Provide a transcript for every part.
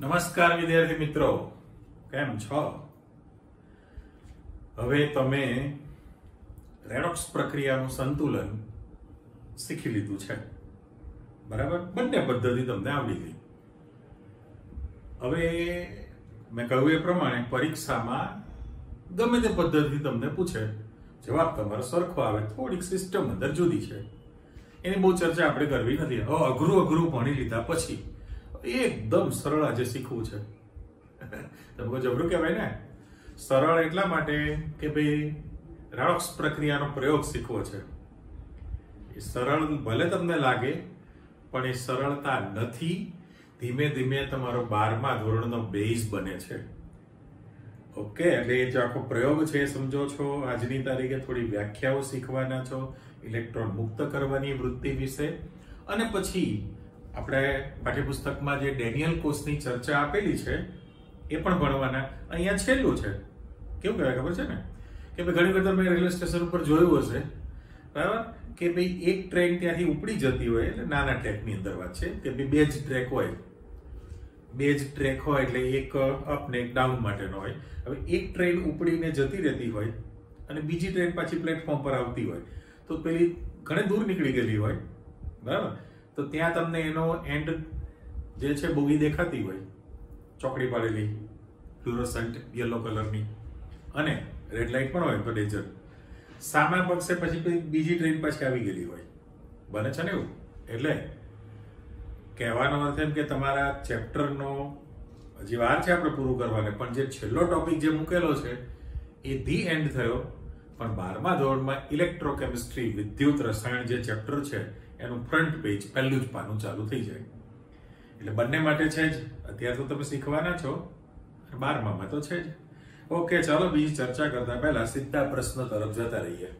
નમસ્કાર વિદ્યાર્થી મિત્રો, કેમ છો? હવે તમે રેડોક્સ પ્રક્રિયાનું સંતુલન શીખી લીધું છે, બરાબર? બંને પદ્ધતિ તમને આવડી ગઈ. હવે મેં કહ્યું એ પ્રમાણે પરીક્ષામાં ગમે તે પદ્ધતિ તમને પૂછે, જવાબ તમારો સરખો આવે, થોડીક સિસ્ટમ અંદર જુદી છે, એની બહુ ચર્ચા આપણે કરવી નથી. અઘરું ભણી લીધા પછી એકદમ સરળ આજે શીખવું છે. તમે જબરું કહેવાય ને, સરળ એટલા માટે કે ભાઈ રેડોક્સ પ્રક્રિયાનો પ્રયોગ શીખવો છે. એ સરળ ભલે તમને લાગે, પણ એ સરળતા નથી. ધીમે ધીમે તમારો 12મા ધોરણનો બેઝ બને છે. ઓકે, એટલે એ જે આખો પ્રયોગ છે એ સમજો છો. આજની તારીખે થોડી વ્યાખ્યાઓ શીખવાના છો, ઇલેક્ટ્રોન મુક્ત કરવાની વૃત્તિ વિશે, અને પછી આપણે પાઠ્યપુસ્તકમાં જે ડેનિયલ કોષની ચર્ચા આપેલી છે એ પણ ભણવાના. અહીંયા છેલ્લું છે. કેવું કહેવાય ખબર છે ને, કે ભાઈ ઘણી વખત તમે રેલવે સ્ટેશન ઉપર જોયું હશે, બરાબર, કે ભાઈ એક ટ્રેન ત્યાંથી ઉપડી જતી હોય, એટલે નાના ટ્રેકની અંદર વાત છે કે ભાઈ બે જ ટ્રેક હોય. બે જ ટ્રેક હોય એટલે એક અપ ને એક ડાઉન માટેનો હોય. હવે એક ટ્રેન ઉપડીને જતી રહેતી હોય અને બીજી ટ્રેન પાછી પ્લેટફોર્મ પર આવતી હોય, તો પેલી ઘણી દૂર નીકળી ગયેલી હોય, બરાબર, તો ત્યાં તમને એનો એન્ડ જે છે બોગી દેખાતી હોય, ચોકડી પાડેલી ફ્લુરોસન્ટ યલો કલરની, અને રેડ લાઇટ પણ હોય તો ડેન્જર. સામા પક્ષે પછી બીજી ટ્રેન પાછી આવી ગયેલી હોય. બને છે ને એવું? એટલે કહેવાનો અર્થ એમ કે તમારા ચેપ્ટરનો હજી વાર છે આપણે પૂરું કરવાને, પણ જે છેલ્લો ટોપિક જે મૂકેલો છે એ ધી એન્ડ થયો. પણ 12મા ધોરણમાં ઇલેક્ટ્રોકેમિસ્ટ્રી વિદ્યુત રસાયણ જે ચેપ્ટર છે એનું ફ્રન્ટ પેજ પહેલું જ પાનું ચાલુ થઈ જાય. એટલે બંને માટે છે જ. અત્યારે તો તમે શીખવાના છો, 12મામાં તો છે જ. ઓકે, ચાલો બીજી ચર્ચા કરતા પહેલા સીધા પ્રશ્ન તરફ જતા રહીએ.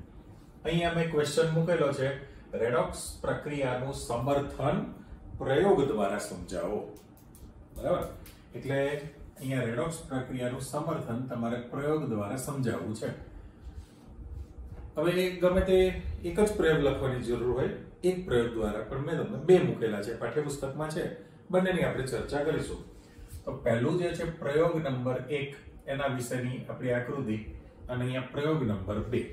અહીંયા મેં ક્વેશ્ચન મૂકેલો છે, રેડોક્સ પ્રક્રિયાનું સમર્થન પ્રયોગ દ્વારા સમજાવો. બરાબર, એટલે અહીંયા રેડોક્સ પ્રક્રિયાનું સમર્થન તમારે પ્રયોગ દ્વારા સમજાવવું છે. હવે ગમે તે એક જ પ્રયોગ લખવાની જરૂર હોય, એક પ્રયોગ દ્વારા, પણ મેં તમને બે મૂકેલા છે, પાઠ્યપુસ્તકમાં છે, બંનેની આપણે ચર્ચા કરીશું. તો પહેલું જે છે પ્રયોગ નંબર 1, એના વિશેની આપણી આકૃતિ, અને અહીંયા પ્રયોગ નંબર 2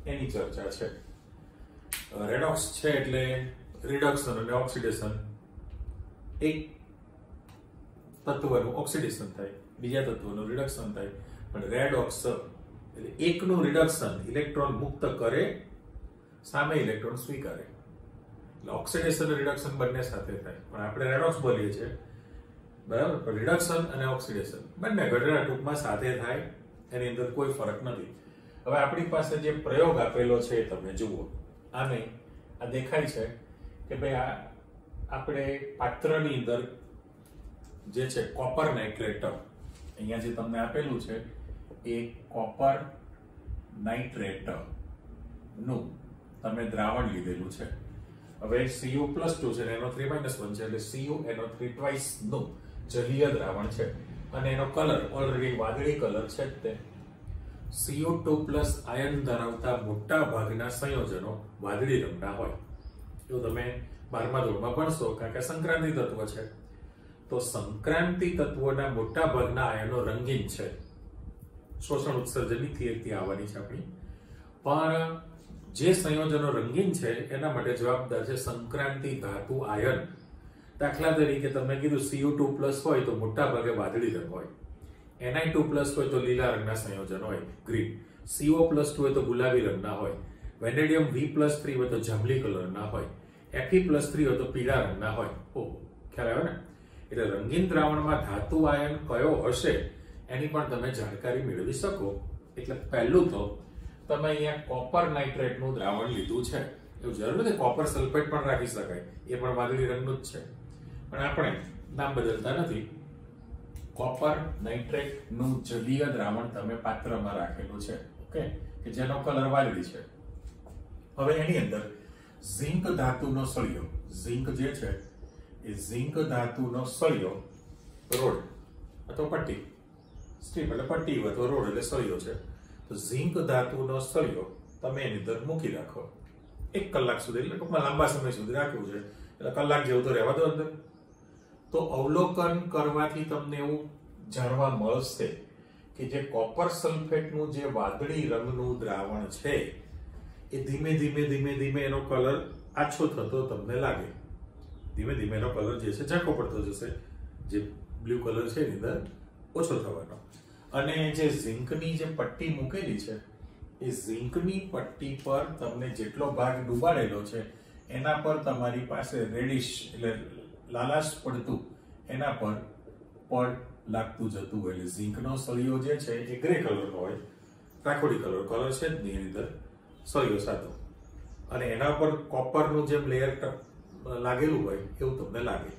એની ચર્ચા છે. રેડોક્સ છે એટલે રિડક્શન અને ઓક્સિડેશન. એક તત્વનું ઓક્સિડેશન થાય, બીજા તત્વનું રિડક્શન થાય. પણ રેડોક્સ એટલે એકનું રિડક્શન ઇલેક્ટ્રોન મુક્ત કરે, સામે ઇલેક્ટ્રોન સ્વીકારે. એટલે ઓક્સિડેશન અને રિડક્શન બંને સાથે થાય, પણ આપણે રેડોક્સ બોલીએ છીએ, બરાબર. પણ રિડક્શન અને ઓક્સિડેશન બંને ઘટના ટૂંકમાં સાથે થાય, એની અંદર કોઈ ફરક નથી. હવે આપણી પાસે જે પ્રયોગ આપેલો છે તમે જુઓ. આને આ દેખાય છે કે ભાઈ આ આપણે પાત્રની અંદર જે છે કોપર નાઇટ્રેટ, અહીંયા જે તમને આપેલું છે એ કોપર નાઇટ્રેટ નું તમે દ્રાવણ લીધેલું છે. હવે Cu+2 છે એનો 3-1 છે, એટલે CuNO3 ટ્વાઇસ નું જલીય દ્રાવણ છે, અને એનો કલર ઓલરેડી વાદળી કલર છે. તે Cu2+ આયન ધરાવતા મોટા ભાગના સંયોજનો વાદળી રંગના હોય. જો તમે 12મા ધોરણમાં ભણશો, કારણ કે સંક્રાંતિ તત્વ છે, તો સંક્રાંતિ તત્વોના મોટા ભાગના આયનો રંગીન છે. શોષણ ઉત્સર્જનની થિયરી આવવાની છે આપણી. પણ જે સંયોજનો રંગીન છે એના માટે જવાબદાર છે સંક્રાંતિ ધાતુ આયન. દાખલા તરીકે તમે કીધું Cu2+ હોય તો મોટા ભાગે વાદળી રંગ હોય, Ni2+ હોય તો લીલા રંગના સંયોજનો હોય, ગ્રીન. CO+2 હોય તો ગુલાબી રંગના હોય, વેનેડિયમ V+3 હોય તો જાંબલી કલરના હોય, Fe+3 હોય તો પીળા રંગના હોય. ખ્યાલ આવે ને? એટલે રંગીન દ્રાવણમાં ધાતુ આયન કયો હશે એની પણ તમે જાણકારી મેળવી શકો. એટલે પહેલું તો તમે અહીંયા કોપર નાઇટ્રેટ નું દ્રાવણ લીધું છે. એવું જરૂર નથી કોપર સલ્ફેટ પણ રાખી શકાય, એ પણ વાદળી રંગનું જ છે, પણ આપણે નામ બદલતા નથી. કોપર નાઇટ્રેટ નું જલીય દ્રાવણ તમે પાત્રમાં રાખેલું છે, ઓકે, કે જેનો કલર વાદળી છે. હવે એની અંદર ઝિંક ધાતુનો સળિયો, ઝિંક જે છે એ ઝિંક ધાતુનો સળિયો, રોડ અથવા પટ્ટી, સ્ટ્રીપ એટલે પટ્ટી હોય તો રોડ એટલે સળિયો છે. તો ઝિંક ધાતુનો સળિયો તમે એની અંદર મૂકી રાખો 1 કલાક સુધી, એટલે ટૂંકમાં લાંબા સમય સુધી રાખવું છે, એટલે કલાક જેવું તો રહેવા દો અંદર. તો અવલોકન કરવાથી તમને એવું જાણવા મળશે કે જે કોપર સલ્ફેટનું જે વાદળી રંગનું દ્રાવણ છે એ ધીમે ધીમે એનો કલર આછો થતો તમને લાગે. ધીમે ધીમે એનો કલર જે છે ઝાંખો પડતો જશે, જે બ્લુ કલર છે એની અંદર ઓછો થવાનો. અને જે ઝીંકની જે પટ્ટી મૂકેલી છે એ ઝીંકની પટ્ટી પર તમને જેટલો ભાગ ડૂબાડેલો છે એના પર તમારી પાસે રેડિશ એટલે લાલાશ પડતું એના પર પડ લાગતું જતું હોય. એટલે ઝીંકનો સળિયો જે છે એ ગ્રે કલરનો હોય, રાખોડી કલર છે જ નહીં એની અંદર સળિયો સાતો, અને એના પર કોપરનું જેમ લેયર લાગેલું હોય એવું તમને લાગે.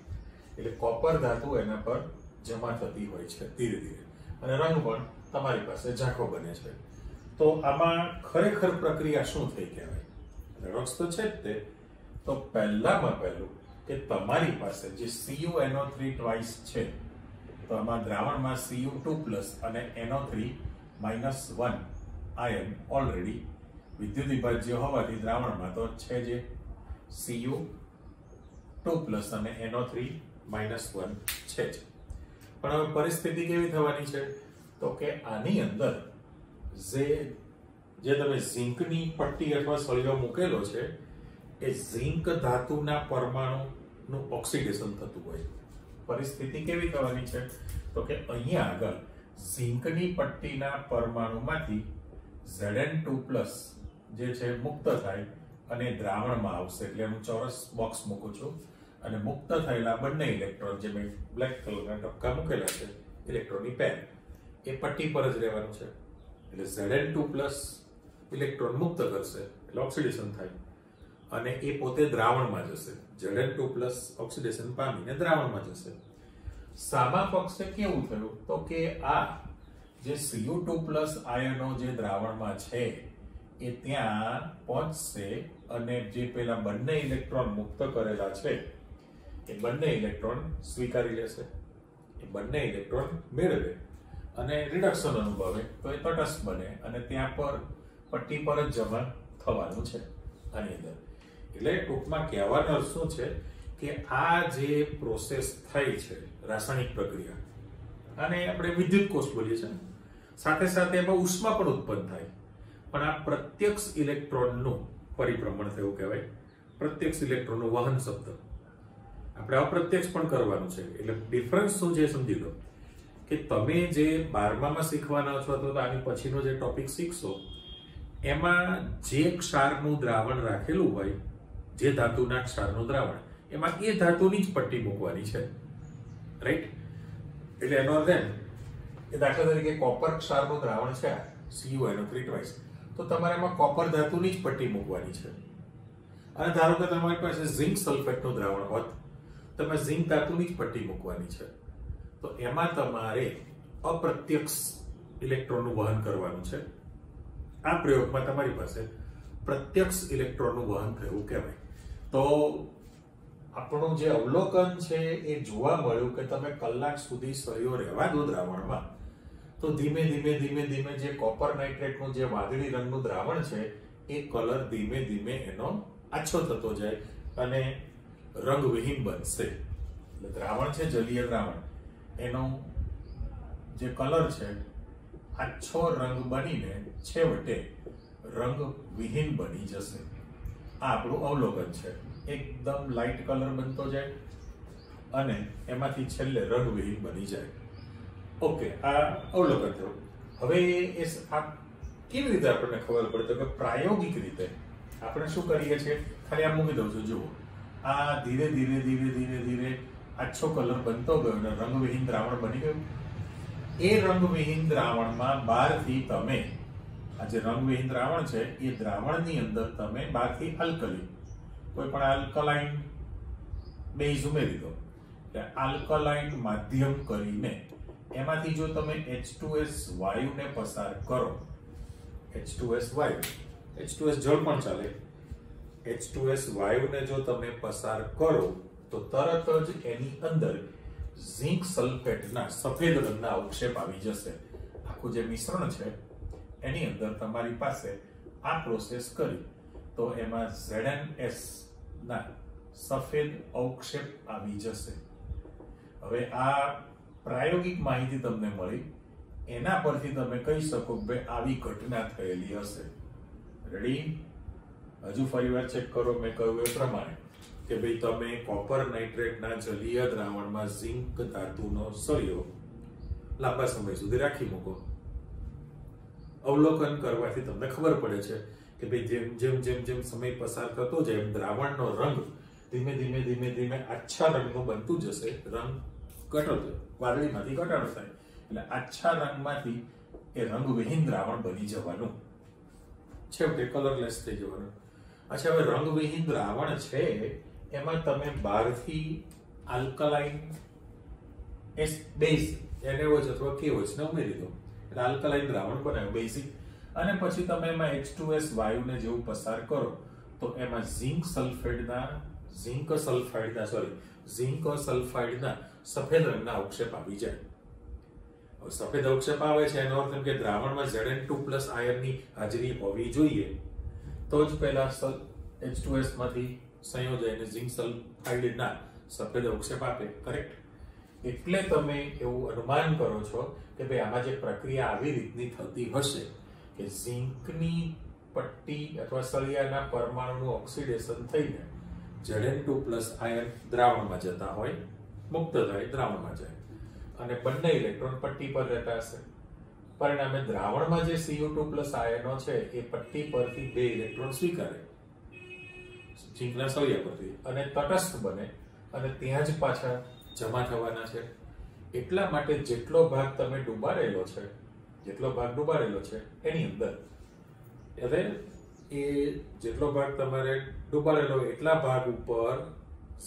એટલે કોપર ધાતુ એના પર જમા થતી હોય છે ધીરે ધીરે, અને રંગ પણ તમારી પાસે ઝાંખો બને છે. તો આમાં ખરેખર પ્રક્રિયા શું થઈ કહેવાય? રક્ષ તો છે જ તે. તો પહેલામાં પહેલું કે તમારી પાસે જે CuNO3 ટ્વાઇસ છે, તો આમાં દ્રાવણમાં Cu2+ અને NO3 -1 આયન ઓલરેડી વિદ્યુત વિભાજ્ય હોવાથી દ્રાવણમાં તો છે જે Cu2+ અને NO3 -1 છે જ. પણ હવે પરિસ્થિતિ કેવી થવાની છે? તો કે આની અંદર જે તમે ઝીંકની પટ્ટી અથવા સળિયો મૂકેલો છે એ ઝીંક ધાતુના પરમાણુનું ઓક્સિડેશન થતું હોય. પરિસ્થિતિ કેવી થવાની છે? તો કે અહીંયા આગળ ઝીંકની પટ્ટીના પરમાણુમાંથી Zn2+ જે છે મુક્ત થાય અને દ્રાવણમાં આવશે. એટલે હું ચોરસ બોક્સ મૂકું છું અને મુક્ત થયેલા બંને ઇલેક્ટ્રોન જે મેં બ્લેક કલરના ટપકા મૂકેલા છે ઇલેક્ટ્રોનની પેર એ પટ્ટી પર જ રહેવાનું છે. એટલે Zn2+ ઇલેક્ટ્રોન મુક્ત કરશે એટલે ઓક્સિડેશન થાય અને એ પોતે દ્રાવણમાં જશે. Zn2+ ઓક્સિડેશન પામીને દ્રાવણમાં જશે. સામા પક્ષે કેવું થયું? તો કે આ જે Cu2+ આયનો જે દ્રાવણમાં છે એ ત્યાં પહોંચશે અને જે પેલા બંને ઇલેક્ટ્રોન મુક્ત કરેલા છે એ બંને ઇલેક્ટ્રોન સ્વીકારી લેશે. એ બંને ઇલેક્ટ્રોન મેળવે અને રિડક્શન અનુભવે તો એ તટસ્થ બને અને ત્યાં પર પટ્ટી પર જ જમા થવાનું છે આની અંદર. એટલે ટૂંકમાં કહેવાનો અર્થ શું છે કે આ જે પ્રોસેસ થઈ છે રાસાયણિક પ્રક્રિયા, અને આપણે વિદ્યુત કોષ બોલીએ છીએ, સાથે સાથે એમાં ઉષ્મા પણ ઉત્પન્ન થાય, પણ આ પ્રત્યક્ષ ઇલેક્ટ્રોનનું પરિભ્રમણ થયું કહેવાય. પ્રત્યક્ષ ઇલેક્ટ્રોનનું વહન શબ્દ આપણે અપ્રત્યક્ષ પણ કરવાનું છે. એટલે ડિફરન્સ શું છે સમજી લો કે તમે જે 12મામાં શીખવાના છો અથવા તો આની પછીનો જે ટોપિક શીખશો એમાં જે ક્ષારનું દ્રાવણ રાખેલું હોય, જે ધાતુના ક્ષારનું દ્રાવણ, એમાં એ ધાતુની જ પટ્ટી મૂકવાની છે, રાઈટ? એટલે એનો અર્થ એમ કે દાખલા તરીકે કોપર ક્ષારનું દ્રાવણ છે CuNO3 ટ્વાઇસ, તો તમારે એમાં કોપર ધાતુની જ પટ્ટી મૂકવાની છે. અને ધારો કે તમારી પાસે ઝિંક સલ્ફેટનું દ્રાવણ હોત, તમે ઝિંક ધાતુની જ પટ્ટી મૂકવાની છે. તો એમાં તમારે અપ્રત્યક્ષ ઇલેક્ટ્રોનનું વહન કરવાનું છે. આ પ્રયોગમાં તમારી પાસે પ્રત્યક્ષ ઇલેક્ટ્રોનનું વહન થયું કહેવાય. તો આપણું જે અવલોકન છે એ જોવા મળ્યું કે તમે કલાક સુધી સળિયો રહેવા દો દ્રાવણમાં, તો ધીમે ધીમે જે કોપર નાઇટ્રેટનું જે વાદળી રંગનું દ્રાવણ છે એ કલર ધીમે ધીમે એનો આછો થતો જાય અને રંગવિહીન બનશે. એટલે દ્રાવણ છે જલીય દ્રાવણ, એનો જે કલર છે આછો રંગ બનીને છેવટે રંગવિહીન બની જશે. આ આપણું અવલોકન છે. એકદમ લાઇટ કલર બનતો જાય અને એમાંથી છેલ્લે રંગવિહીન બની જાય. ઓકે, આ અવલોકન થયું. હવે આ કેવી રીતે આપણને ખબર પડે? તો કે પ્રાયોગિક રીતે આપણે શું કરીએ છીએ, ખાલી આ મૂકી દઉં છું, જુઓ. આ ધીરે ધીરે આછો કલર બનતો ગયો અને રંગવિહીન દ્રાવણ બની ગયું. એ રંગવિહીન દ્રાવણમાં બહારથી તમે આ જે રંગવિહીન દ્રાવણ છે એ દ્રાવણની અંદર તમે બહારથી આલ્કલી કોઈ પણ આલ્કલાઇન બેઝ ઉમેરી દો. એટલે આલ્કલાઇન માધ્યમ કરીને એમાંથી જો તમે H2S વાયુને પસાર કરો, H2S વાયુ, H2S જળ પણ ચાલે, H2S વાયુને જો તમે પસાર કરો તો તરત જ એની અંદર ઝિંક સલ્ફેટના સફેદ રંગના અવક્ષેપ આવી જશે. આખું જે મિશ્રણ છે એની અંદર તમારી પાસે આ પ્રોસેસ કરી તો એમાં ZnS ના સફેદ અવક્ષેપ આવી જશે. હવે આ પ્રાયોગિક માહિતી તમને મળી, એના પરથી તમે કહી શકો કે આવી ઘટના થયેલી હશે. રેડી? હજુ ફરીવાર ચેક કરો. મેં કહ્યું એ પ્રમાણે કે ભાઈ તમે કોપર નાઇટ્રેટના જલીય દ્રાવણમાં ઝિંક ધાતુનો સળિયો લાંબા સમય સુધી રાખી મૂકો. અવલોકન કરવાથી તમને ખબર પડે છે કે ભાઈ જેમ જેમ જેમ જેમ સમય પસાર થતો જાય એમ દ્રાવણનો રંગ ધીમે ધીમે ધીમે ધીમે આછા રંગનું બનતું જશે. રંગ ઘટતો, વાદળીમાંથી ઘટાડો થાય એટલે આછા રંગમાંથી એ રંગવિહીન દ્રાવણ બની જવાનું, છેવટે કલરલેસ થઈ જવાનું. અચ્છા, હવે રંગવિહીન દ્રાવણ છે એમાં તમે બહારથી આલ્કલાઇન બેઝ NaOH અથવા KOH ને ઉમેરી દો એટલે આલ્કલાઇન દ્રાવણ બનાવ્યું બેઝિક, અને પછી તમે એમાં H2S વાયુને જેવું પસાર કરો તો એમાં ઝિંક સલ્ફાઇડના સફેદ રંગના અવક્ષેપ આવી જાય. હવે સફેદ અવક્ષેપ આવે છે એનો અર્થ એમ કે દ્રાવણમાં Zn2+ આયનની હાજરી હોવી જોઈએ, તો જ પહેલા H2S માંથી સંયોજાઈને ઝિંક સલ્ફાઇડના સફેદ અવક્ષેપ આપે. કરેક્ટ? એટલે તમે એવું અનુમાન કરો છો કે ભાઈ આમાં જે પ્રક્રિયા આવી રીતની થતી હશે કે ઝિંકની પટ્ટી અથવા સળિયાના પરમાણુનું ઓક્સિડેશન થઈને Zn2+ આયન દ્રાવણમાં જતા હોય, મુક્ત થાય, દ્રાવણમાં જાય અને બંને ઇલેક્ટ્રોન પટ્ટી પર રહેતા હશે. પરિણામે દ્રાવણમાં જે Cu2+ આયનો છે એ પટ્ટી પરથી 2 ઇલેક્ટ્રોન સ્વીકારે ઝિંકના સળિયા પરથી અને તટસ્થ બને અને ત્યાં જ પાછા જમા થવાના છે. એટલા માટે જેટલો ભાગ ડૂબાડેલો છે એની અંદર, એટલે એ જેટલો ભાગ તમારે ડૂબાડેલો એટલા ભાગ ઉપર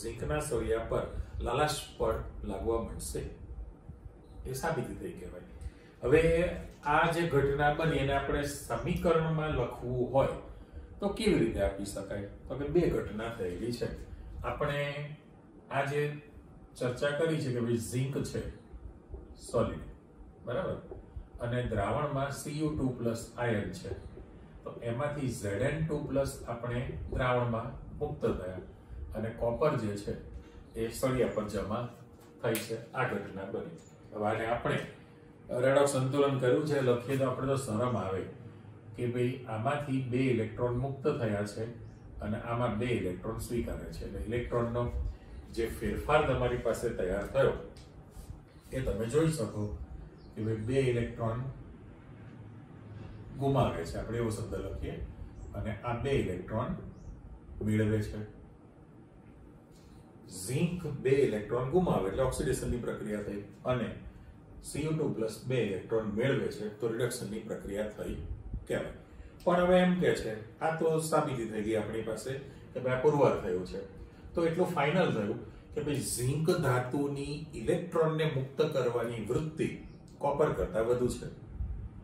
ઝિંકના સળિયા પર લાલાશ પડ લાગવા માંડશે. એ સાબિતી થઈ કહેવાય. હવે આ જે ઘટના બની એને આપણે સમીકરણમાં લખવું હોય તો કેવી રીતે આપી શકાય? તો કે 2 ઘટના થયેલી છે. આપણે આ જે ચર્ચા કરી છે કે ભાઈ ઝિંક છે સોલિડ, બરાબર, અને દ્રાવણમાં Cu2+ આયન છે, તો એમાંથી Zn2+ આપણે દ્રાવણમાં મુક્ત થયા અને કોપર જે છે એ સળિયા પર જમા થઈ છે. આ ઘટના બની. હવે આને આપણે રેડોક સંતુલન કર્યું છે, લખીએ તો આપણે તો શરમ આવે કે ભાઈ આમાંથી 2 ઇલેક્ટ્રોન મુક્ત થયા છે અને આમાં 2 ઇલેક્ટ્રોન સ્વીકારે છે. એટલે ઇલેક્ટ્રોનનો જે ફેરફાર તમારી પાસે તૈયાર થયો એ તમે જોઈ શકો કે ભાઈ 2 ઇલેક્ટ્રોન ગુમાવે છે, આપણે એવો શબ્દ લખીએ, અને આ 2 ઇલેક્ટ્રોન મેળવે છે. ઝિંક 2 ઇલેક્ટ્રોન ગુમાવે એટલે ઓક્સિડેશનની પ્રક્રિયા થઈ અને Cu2+ 2 ઇલેક્ટ્રોન મેળવે છે તો રિડક્શનની પ્રક્રિયા થઈ કહેવાય. પણ હવે એમ કે છે આ તો સાબિતી થઈ ગઈ આપણી પાસે કે ભાઈ પુરવાર થયું છે, તો એટલું ફાઇનલ થયું કે ભાઈ ઝિંક ધાતુની ઇલેક્ટ્રોનને મુક્ત કરવાની વૃત્તિ કોપર કરતા વધુ છે.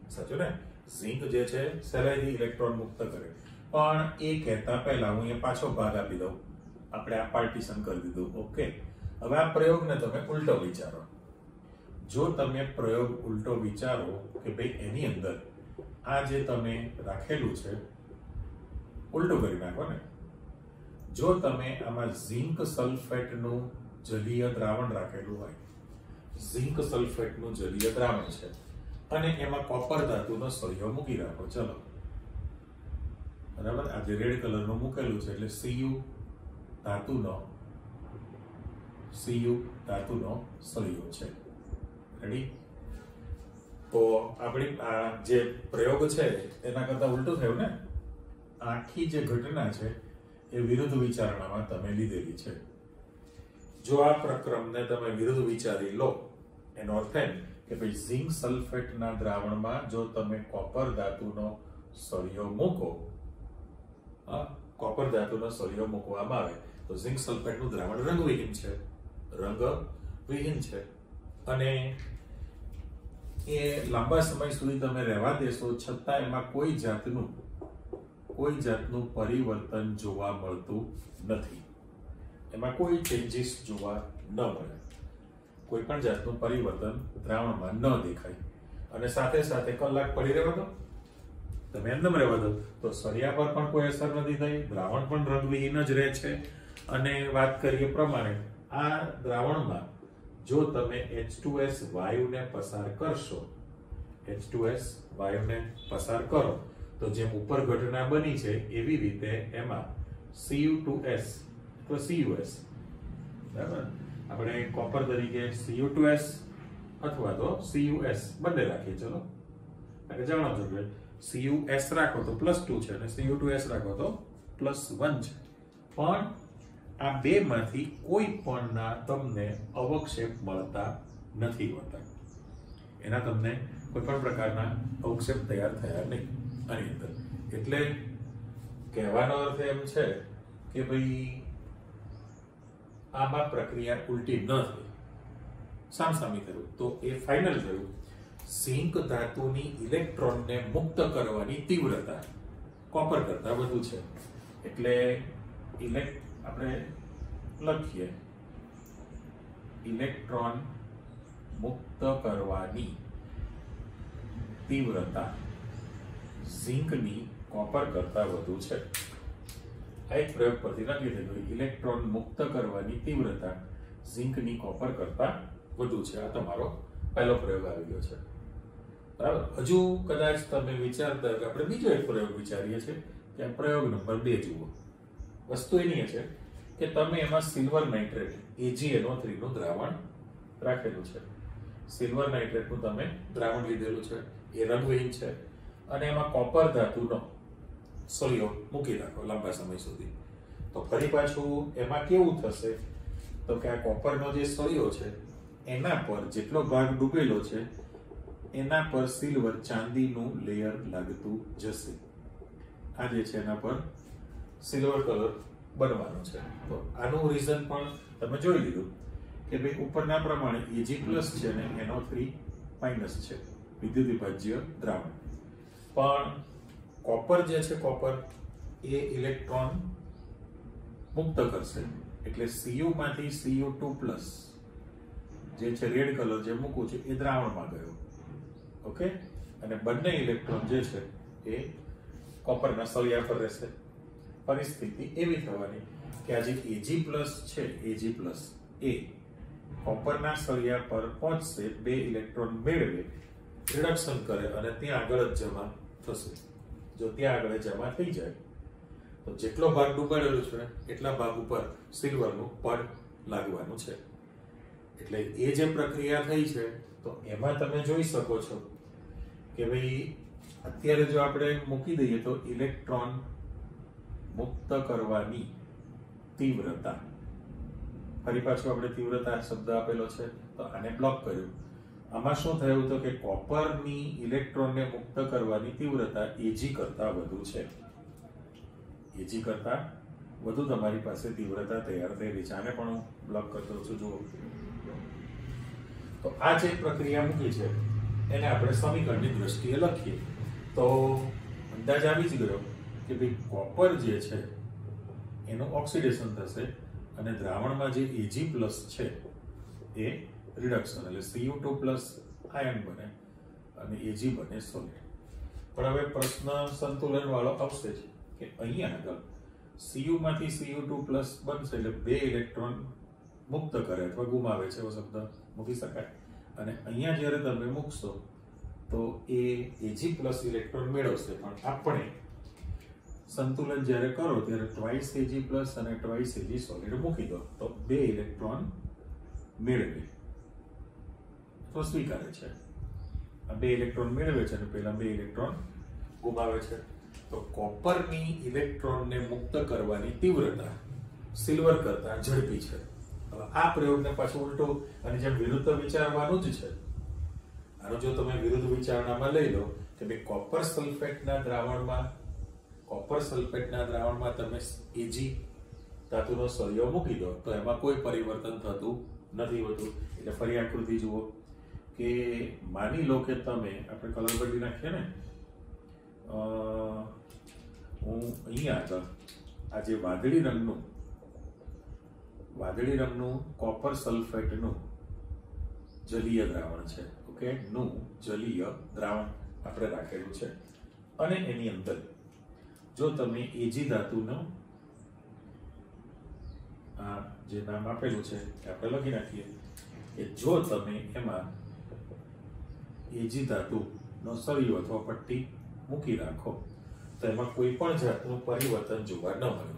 સાચું ને? ઝિંક જે છે સહેલાઈથી ઇલેક્ટ્રોન મુક્ત કરે. પણ એ કહેતા પહેલા હું અહીંયા પાછો ભાગ આપી દઉં. આપણે આ પાર્ટીશન કરી દીધું. ઓકે, હવે આ પ્રયોગને તમે ઉલટો વિચારો. જો તમે પ્રયોગ ઉલટો વિચારો કે ભાઈ એની અંદર આ જે તમે રાખેલું છે ઉલટું કરી નાખો ને. જો તમે આમાં ઝિંક સલ્ફેટનું જલીય દ્રાવણ રાખેલું હોય, ઝિંક સલ્ફેટનું જલીય દ્રાવણ છે અને એમાં કોપર ધાતુનો સળિયો મૂકી રાખો. ચલો, બરાબર, આ જે રેડ કલરનું મૂકેલું છે એટલે Cu ધાતુનો સળિયો છે. રેડી? તો આપણી આ જે પ્રયોગ છે એના કરતા ઉલટું થયું ને. આખી જે ઘટના છે એ વિરુદ્ધ વિચારણામાં તમે લીધેલી છે. જો આ પ્રક્રમને તમે વિરુદ્ધ વિચારી લો એનો અર્થ એમ કે ભાઈ ઝિંક સલ્ફેટના દ્રાવણમાં જો તમે કોપર ધાતુનો સળિયો મૂકો, કોપર ધાતુનો સળિયો મૂકવામાં આવે તો ઝિંક સલ્ફેટનું દ્રાવણ રંગવિહીન છે અને એ લાંબા સમય સુધી તમે રહેવા દેશો છતાં એમાં કોઈ જાતનું પરિવર્તન જોવા મળતું નથી. એમાં કોઈ ચેન્જીસ જોવા ન મળે, કોઈ પણ જાતનું પરિવર્તન દ્રાવણમાં ન દેખાય. અને સાથે સાથે કલાક પડી રહેવા દો, તમે એમ રહેવા દો તો સળિયા પર પણ કોઈ અસર નથી થઈ, દ્રાવણ પણ રંગવિહીન જ રહે છે. અને વાત કરીએ પ્રમાણે આ દ્રાવણમાં જો તમે H2S વાયુને પસાર કરશો, H2S વાયુને પસાર કરો તો જેમ ઉપર ઘટના બની છે એવી રીતે એમાં Cu2S તો CuS, બરાબર, આપણે કોપર તરીકે Cu2S અથવા તો CuS બંને રાખીએ. ચલો, એટલે જાણો છો કે CuS રાખો તો +2 છે અને Cu2S રાખો તો +1 છે. પણ આ બે માંથી કોઈ પણના તમને અવક્ષેપ મળતા નથી હોતા. એના તમને કોઈ પણ પ્રકારના અવક્ષેપ તૈયાર થયા નહીં આની અંદર. એટલે કહેવાનો અર્થ એમ છે કે ભાઈ આમાં પ્રક્રિયા ઉલટી ન થઈ, સામસામી થયું તો એ ફાઇનલ થયું. ઝિંક ધાતુની ઇલેક્ટ્રોનને મુક્ત કરવાની તીવ્રતા કોપર કરતા વધુ છે. એટલે આપણે લખીએ ઇલેક્ટ્રોન મુક્ત કરવાની તીવ્રતા ઝિંકની કોપર કરતા વધુ છે. આ એક પ્રયોગ પરથી નક્કી થયું, ઇલેક્ટ્રોન મુક્ત કરવાની તીવ્રતા ઝિંકની કોપર કરતા વધુ છે. આ તમારો પહેલો પ્રયોગ આવી ગયો છે, બરાબર. હજુ કદાચ તમે વિચારતા કે આપણે બીજો એક પ્રયોગ વિચારીએ છીએ કે પ્રયોગ નંબર 2 જુઓ. વસ્તુ એની છે કે તમે એમાં સિલ્વર નાઇટ્રેટ AgNO3 નું દ્રાવણ રાખેલું છે. સિલ્વર નાઇટ્રેટનું તમે દ્રાવણ લીધેલું છે, એ રંગહીન છે, અને એમાં કોપર ધાતુનો સળિયો મૂકી રાખો લાંબા સમય સુધી. તો ફરી પાછું એમાં કેવું થશે તો કે આ કોપરનો જે સળિયો છે એના પર જેટલો ભાગ ડૂબેલો છે એના પર સિલ્વર ચાંદીનું લેયર લાગતું જશે. આ જે છે એના પર સિલ્વર કલર બનવાનો છે. તો આનું રીઝન પણ તમે જોઈ લીધું કે ભાઈ ઉપરના પ્રમાણે Ag+ છે ને NO3- છે, વિદ્યુત વિભાજ્ય દ્રાવણ. પણ કોપર જે છે, કોપર એ ઇલેક્ટ્રોન મુક્ત કરશે એટલે Cu માંથી Cu2+ જે છે રેડ કલર જે મૂકું છું એ દ્રાવણમાં ગયો. ઓકે, અને બંને ઇલેક્ટ્રોન જે છે એ કોપરના સળિયા પર રહેશે. પરિસ્થિતિ એવી થવાની કે આ જે Ag+ છે, Ag+ એ કોપરના સળિયા પર પહોંચશે, 2 ઇલેક્ટ્રોન મેળવે, રિડક્શન કરે અને ત્યાં આગળ જ જમા થશે. જો ત્યાં આગળ જમા થઈ જાય તો જેટલો ભાગ ડૂબાડેલો છે એટલા ભાગ ઉપર સિલ્વરનું પડ લાગવાનું છે. એટલે એ જે પ્રક્રિયા થઈ છે તો એમાં તમે જોઈ શકો છો કે ભાઈ અત્યારે જો આપણે મૂકી દઈએ તો ઇલેક્ટ્રોન મુક્ત કરવાની તીવ્રતા, ફરી પાછું આપણે તીવ્રતા શબ્દ આપેલો છે તો આને બ્લોક કર્યું. આમાં શું થયું તો કે કોપરની ઇલેક્ટ્રોનને મુક્ત કરવાની તીવ્રતા Ag કરતા વધુ છે. Ag કરતા વધુ તમારી પાસે તીવ્રતા તૈયાર થયેલી છે. આને પણ હું બ્લોક કરતો છું, જુઓ. તો આ જે પ્રક્રિયા મૂકી છે એને આપણે સમીકરણની દ્રષ્ટિએ લખીએ તો અંદાજ આવી જ ગયો કે ભાઈ કોપર જે છે એનું ઓક્સિડેશન થશે અને દ્રાવણમાં જે Ag+ છે એ રિડક્શન એટલે Cu2+ આયન બને અને Ag બને સોલિડ. પણ હવે પ્રશ્ન સંતુલન વાળો આવશે જ કે અહીંયા આગળ Cu માંથી Cu2+ બનશે એટલે 2 ઇલેક્ટ્રોન મુક્ત કરે અથવા ગુમાવે છે એવો શબ્દ મૂકી શકાય. અને અહીંયા જ્યારે તમે મૂકશો તો એ Ag+ ઇલેક્ટ્રોન મેળવશે. પણ આપણે સંતુલન જ્યારે કરો ત્યારે ટ્વાઇસ Ag+ અને ટ્વાઇસ Ag સોલિડ મૂકી દો તો 2 ઇલેક્ટ્રોન મેળવે તો સ્વીકારે છે. આ 2 ઇલેક્ટ્રોન મેળવે છે અને પહેલા 2 ઇલેક્ટ્રોન ગુમાવે છે. તો કોપરની ઇલેક્ટ્રોનને મુક્ત કરવાની તીવ્રતા સિલ્વર કરતા ઝડપી છે. હવે આ પ્રયોગને પાછું ઉલટો અને જેમ વિરુદ્ધ વિચારવાનું જ છે. આનો જો તમે વિરુદ્ધ વિચારણામાં લઈ લો કે ભાઈ કોપર સલ્ફેટના દ્રાવણમાં તમે Ag ધાતુનો સળિયો મૂકી દો તો એમાં કોઈ પરિવર્તન થતું નથી હોતું. એટલે ફરી આકૃતિ જુઓ કે માની લો કે તમે આપણે કલર બદલી નાખીએ ને, હું અહીંયા આગળ આ જે વાદળી રંગનું કોપર સલ્ફેટનું જલીય દ્રાવણ છે, ઓકે, નું જલીય દ્રાવણ આપણે રાખેલું છે અને એની અંદર જો તમે Ag ધાતુનો આ જે નામ આપેલું છે આપણે લખી નાખીએ કે જો તમે એમાં એજી ધાતુનો સળિયો અથવા પટ્ટી મૂકી રાખો તો એમાં કોઈ પણ જાતનું પરિવર્તન જોવા ન મળે.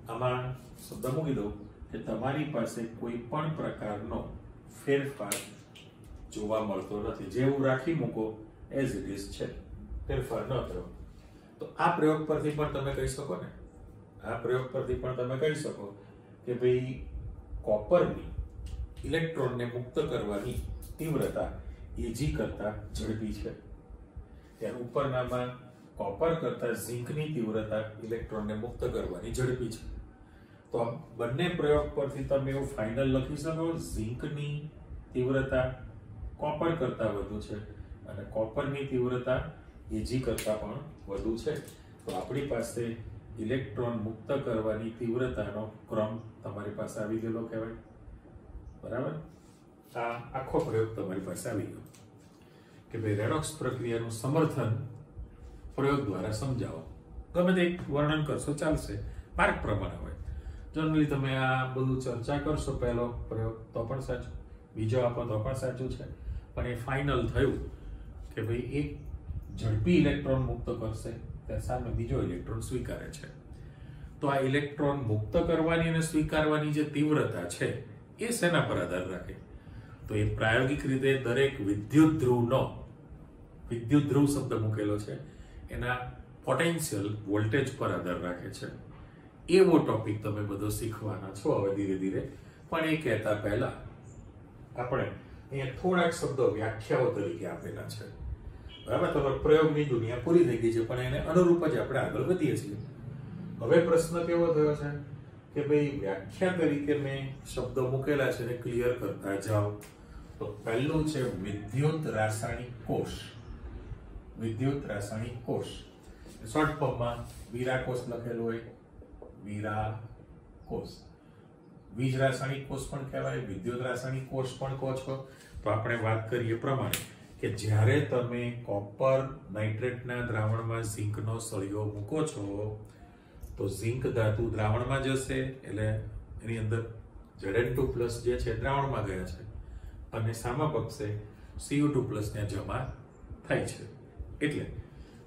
આમાં શબ્દ મૂકી દઉં કે તમારી પાસે કોઈ પણ પ્રકારનો ફેરફાર જોવા મળતો નથી. જેવું રાખી મૂકો એઝ ઇટ ઇઝ છે, ફેરફાર ન થયો. તો આ પ્રયોગ પરથી પણ તમે કહી શકો ને, આ પ્રયોગ પરથી પણ તમે કહી શકો કે ભાઈ કોપરની ઇલેક્ટ્રોનને મુક્ત કરવાની તીવ્રતા એજી કરતા ઝડપી છે. ત્યારે ઉપરનામાં કોપર કરતા ઝિંકની તીવ્રતા ઇલેક્ટ્રોનને મુક્ત કરવાની ઝડપી છે. તો આ બંને પ્રયોગ પરથી તમે એવું ફાઇનલ લખી શકો ઝિંકની તીવ્રતા કોપર કરતા વધુ છે અને કોપરની તીવ્રતા એજી કરતા પણ વધુ છે. તો આપણી પાસે ઇલેક્ટ્રોન મુક્ત કરવાની તીવ્રતાનો ક્રમ તમારી પાસે આવી ગયેલો કહેવાય. બરાબર? આ આખો પ્રયોગ તમારી પાસે આવી ગયો કે ભાઈ રેડોક્સ પ્રક્રિયાનું સમર્થન પ્રયોગ દ્વારા સમજાવો. ગમે તે વર્ણન કરશો ચાલશે, માર્ક પ્રમાણે હોય. જનરલી તમે આ બધું ચર્ચા કરશો પહેલો પ્રયોગ તો પણ સાચું, બીજો આપો તો પણ સાચું છે, પણ એ ફાઇનલ થયું કે ભાઈ એક ઝડપી ઇલેક્ટ્રોન મુક્ત કરશે ત્યાં સામે બીજો ઇલેક્ટ્રોન સ્વીકારે છે. તો આ ઇલેક્ટ્રોન મુક્ત કરવાની અને સ્વીકારવાની જે તીવ્રતા છે એ શેના પર આધાર રાખે? તો એ પ્રાયોગિક રીતે દરેક વિદ્યુત ધ્રુવ શબ્દ મૂકેલો છે એના પોટેન્શિયલ વોલ્ટેજ પર આધાર રાખે છે. એવો ટોપિક તમે બધો શીખવાના છો હવે ધીરે ધીરે. પણ એ કહેતા પહેલા આપણે અહીંયા થોડાક શબ્દો વ્યાખ્યાઓ તરીકે આપેલા છે. બરાબર? તો પ્રયોગની દુનિયા પૂરી થઈ ગઈ છે પણ એને અનુરૂપ જ આપણે આગળ વધીએ છીએ. હવે પ્રશ્ન કેવો થયો છે કે ભાઈ વ્યાખ્યા તરીકે મેં શબ્દો મૂકેલા છે ને ક્લિયર કરતા જાઓ. તો પહેલું છે વિદ્યુત રાસાયણિક કોષ. વિદ્યુત રાસાયણિક કોષ શોર્ટ ફોર્મમાં વીરા કોષ લખેલું હોય, વીરા કોષ. વીજ રાસાયણિક કોષ પણ કહેવાય, વિદ્યુત રાસાયણિક કોષ પણ કહો છો. તો આપણે વાત કરીએ પ્રમાણે કે જ્યારે તમે કોપર નાઇટ્રેટના દ્રાવણમાં ઝિંકનો સળિયો મૂકો છો તો ઝિંક ધાતુ દ્રાવણમાં જશે એટલે એની અંદર Zn2+ જે છે દ્રાવણમાં ગયા છે અને સામા પક્ષે Cu2+ ત્યાં જમા થાય છે. એટલે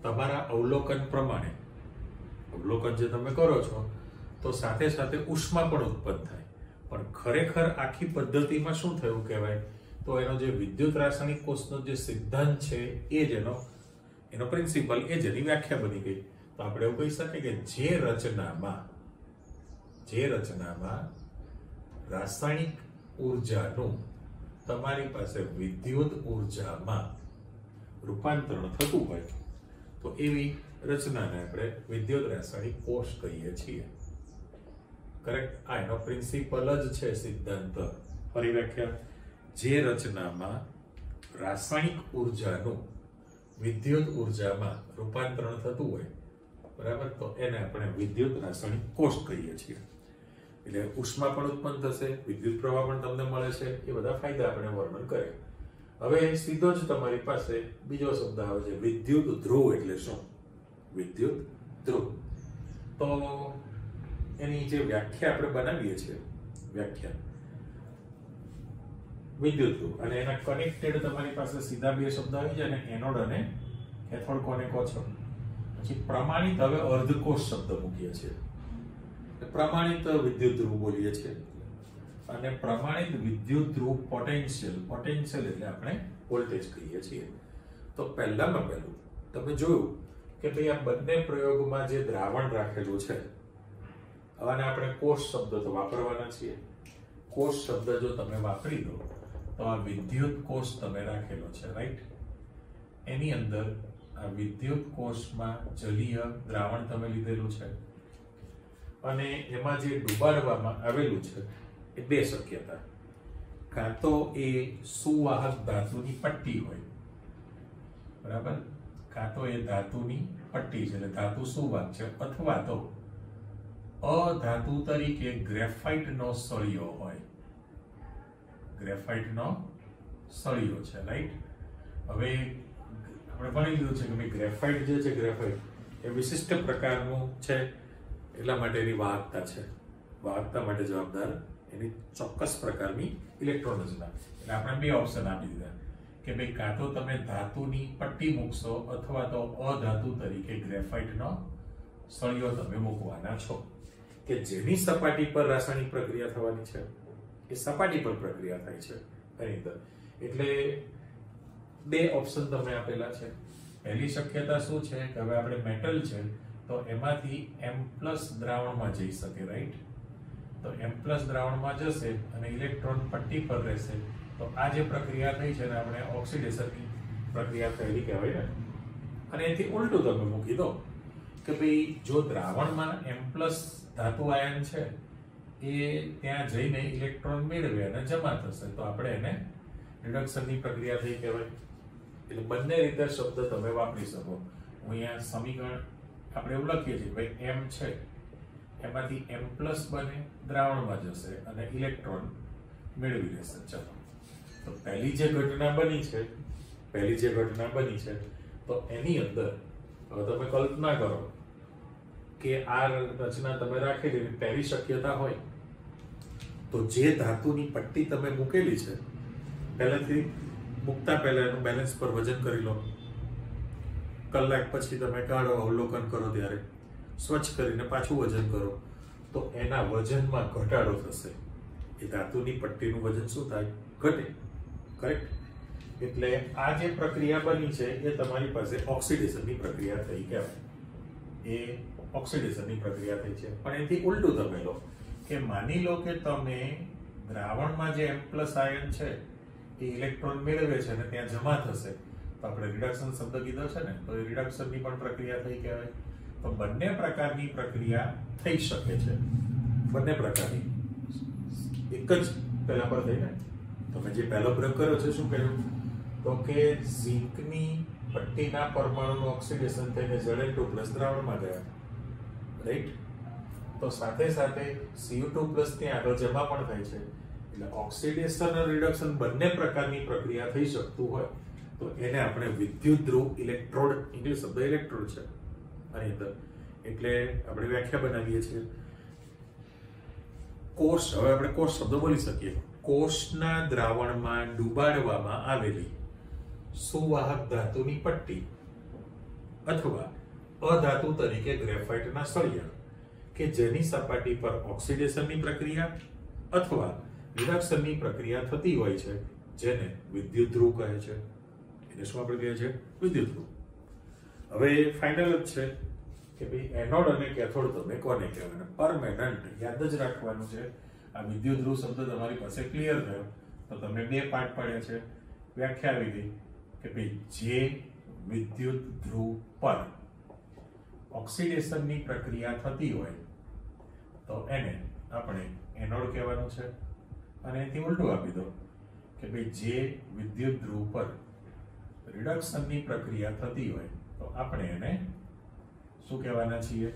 તમારા અવલોકન પ્રમાણે અવલોકન જે તમે કરો છો તો સાથે સાથે ઉષ્મા પણ ઉત્પન્ન થાય. પણ ખરેખર આખી પદ્ધતિમાં શું થયું કહેવાય તો એનો જે વિદ્યુત રાસાયણિક કોષનો જે સિદ્ધાંત છે એ જ એનો પ્રિન્સિપલ એ જ એની વ્યાખ્યા બની ગઈ. તો આપણે એવું કહી શકીએ કે જે રચનામાં રાસાયણિક ઉર્જાનું તમારી પાસે વિદ્યુત ઉર્જામાં રૂપાંતરણ થતું હોય તો એવી રચનાને આપણે વિદ્યુત રાસાયણિક કોષ કહીએ છીએ. કરેક્ટ? આ એનો પ્રિન્સિપલ જ છે, સિદ્ધાંત. ફરી વ્યાખ્યા, જે રચનામાં રાસાયણિક ઉર્જાનું વિદ્યુત ઉર્જામાં રૂપાંતરણ થતું હોય, બરાબર, તો એને આપણે વિદ્યુત રાસાયણિક કોષ કહીએ છીએ. એટલે ઉષ્મા પણ ઉત્પન્ન થશે, વિદ્યુત પ્રવાહ પણ તમને મળે છે, એ બધા ફાયદા આપણે વર્ણન કર્યા. હવે સીધો જ તમારી પાસે બીજો શબ્દ આવે છે વિદ્યુત ધ્રુવ. એટલે શું? વિદ્યુત ધ્રુવ. તો એની જે વ્યાખ્યા આપણે બનાવીએ છીએ, વ્યાખ્યા વિદ્યુત ધ્રુવ, અને એના કનેક્ટેડ તમારી પાસે સીધા બે શબ્દ આવી જાય ને, એનોડ અને કેથોડ કોને કહો છો. પછી પ્રમાણિત, હવે અર્ધકોષ શબ્દ મૂકીએ છીએ. પ્રમાણિત વિદ્યુત ધ્રુવ બોલીએ છીએ અને પ્રમાણિત વિદ્યુત ધ્રુવ પોટેન્શિયલ એટલે આપણે વોલ્ટેજ કહીએ છીએ. તો પહેલામાં પહેલું તમે જોયું કે ભાઈ આ બંને પ્રયોગમાં જે દ્રાવણ રાખેલું છે આને આપણે કોષ શબ્દ તો વાપરવાના છીએ. કોષ શબ્દ જો તમે વાપરી દો તો આ વિદ્યુત કોષ તમે રાખેલો છે, રાઈટ? એની અંદર આ વિદ્યુત કોષમાં જલીય દ્રાવણ તમે લીધેલું છે અને એમાં જે ડુબાડવામાં આવેલું છે એ બે શક્યતા. કાં તો એ સુવાહક ધાતુની પટ્ટી હોય, બરાબર, કાં તો એ ધાતુની પટ્ટી છે એટલે ધાતુ સુવાહક છે, અથવા તો અધાતુ તરીકે ગ્રેફાઇટનો સળિયો હોય. ગ્રેફાઇટનો સળિયો છે, રાઈટ? હવે આપણે ભણી લીધું છે કે ભાઈ ગ્રેફાઇટ જે છે, ગ્રેફાઇટ એ વિશિષ્ટ પ્રકારનું છે એટલા માટે એની વાહકતા છે. વાહકતા માટે જવાબદાર એની ચોક્કસ પ્રકારની ઇલેક્ટ્રોન રચના. એટલે આપણે બે ઓપ્શન આપી દીધા કે ભાઈ કાં તો તમે ધાતુની પટ્ટી મૂકશો અથવા તો અધાતુ તરીકે ગ્રેફાઇટનો સળિયો તમે મૂકવાના છો કે જેની સપાટી પર રાસાયણિક પ્રક્રિયા થવાની છે એ સપાટી પર પ્રક્રિયા થાય છે એની અંદર. એટલે બે ઓપ્શન તમે આપેલા છે. પહેલી શક્યતા શું છે કે હવે આપણે મેટલ છે તો એમાંથી M+ દ્રાવણમાં જઈ શકે, રાઈટ? તો M+ દ્રાવણમાં જશે અને ઇલેક્ટ્રોન પટ્ટી પર રહેશે તો આ જે પ્રક્રિયા થઈ છે ને આપણે ઓક્સિડેશનની પ્રક્રિયા થયેલી કહેવાય ને. અને એથી ઉલટું તમે મૂકી દો કે ભાઈ જો દ્રાવણમાં M+ ધાતુ આયન છે એ ત્યાં જઈને ઇલેક્ટ્રોન મેળવે અને જમા થશે તો આપણે એને રિડક્શનની પ્રક્રિયા થઈ કહેવાય. એટલે બંને રીતે શબ્દ તમે વાપરી શકો. હું અહીંયા સમીકરણ આપણે એવું લખીએ છીએ ભાઈ M છે એમાંથી M+ બને દ્રાવણમાં જશે અને ઇલેક્ટ્રોન મેળવી લેશે. ચલો, તો પહેલી જે ઘટના બની છે તો એની અંદર હવે તમે કલ્પના કરો કે આ રચના તમે રાખેલી પહેલી શક્યતા હોય તો જે ધાતુની પટ્ટી તમે મૂકેલી છે પહેલેથી મૂકતા પહેલા એનું બેલેન્સ પર વજન કરી લો. કલાક પછી તમે કાઢો, અવલોકન કરો ત્યારે સ્વચ્છ કરીને પાછું વજન કરો તો એના વજનમાં ઘટાડો થશે. એ ધાતુની પટ્ટીનું વજન શું થાય? ઘટે. કરેક્ટ? એટલે આ જે પ્રક્રિયા બની છે એ તમારી પાસે ઓક્સિડેશનની પ્રક્રિયા થઈ કહેવાય. એ ઓક્સિડેશનની પ્રક્રિયા થઈ છે. પણ એથી ઉલટું તમે લો કે માની લો કે તમે દ્રાવણમાં જે M+ આયન છે એ ઇલેક્ટ્રોન મેળવે છે અને ત્યાં જમા થશે તો આપણે રિડક્શન શબ્દ કીધો છે ને, તો એ રિડક્શનની પણ પ્રક્રિયા થઈ કહેવાય. તો બંને પ્રકારની પ્રક્રિયા થઈ શકે છે. બંને પ્રકારની એક જ પહેલા પર થઈ ને. તમે જે પહેલો પ્રયોગ કર્યો છે શું કહ્યું? તો કે ઝીંકની પટ્ટીના પરમાણુનું ઓક્સિડેશન થઈને Zn2+ દ્રાવણમાં ગયા, રાઈટ? તો સાથે સાથે Cu2+ ત્યાં આગળ જમા પણ થાય છે. એટલે ઓક્સિડેશન અને રિડક્શન બંને પ્રકારની પ્રક્રિયા થઈ શકતું હોય તો એને આપણે વિદ્યુત ધ્રુવ ઇલેક્ટ્રોડ, ઇંગ્લિશ શબ્દ ઇલેક્ટ્રોડ છે આની અંદર. એટલે આપણે વ્યાખ્યા બનાવીએ છીએ કોષ. હવે આપણે કોષ શબ્દ બોલી શકીએ. કોષના દ્રાવણમાં ડુબાડવામાં આવેલી સુવાહક ધાતુની પટ્ટી અથવા અધાતુ તરીકે ગ્રેફાઇટના સળિયા કે જેની સપાટી પર ઓક્સિડેશનની પ્રક્રિયા અથવા રિડક્શનની પ્રક્રિયા થતી હોય છે જેને વિદ્યુત ધ્રુવ કહે છે. એને શું આપણે કહીએ છીએ? વિદ્યુત ધ્રુવ. હવે ફાઇનલ જ છે કે ભાઈ એનોડ અને કેથોડ તમે કોને કહેવાય? પરમેનન્ટ યાદ જ રાખવાનું છે. આ વિદ્યુત ધ્રુવ શબ્દ તમારી પાસે ક્લિયર થયો તો તમે બે પાર્ટ પડ્યા છે. વ્યાખ્યા આવી ગઈ કે ભાઈ જે વિદ્યુત ધ્રુવ પર ઓક્સિડેશનની પ્રક્રિયા થતી હોય તો એને આપણે એનોડ કહેવાનું છે. અને એથી ઉલટું આપી દો કે ભાઈ જે વિદ્યુત ધ્રુવ પર રિડક્શનની પ્રક્રિયા થતી હોય તો આપણે એને શું કહેવાના છીએ?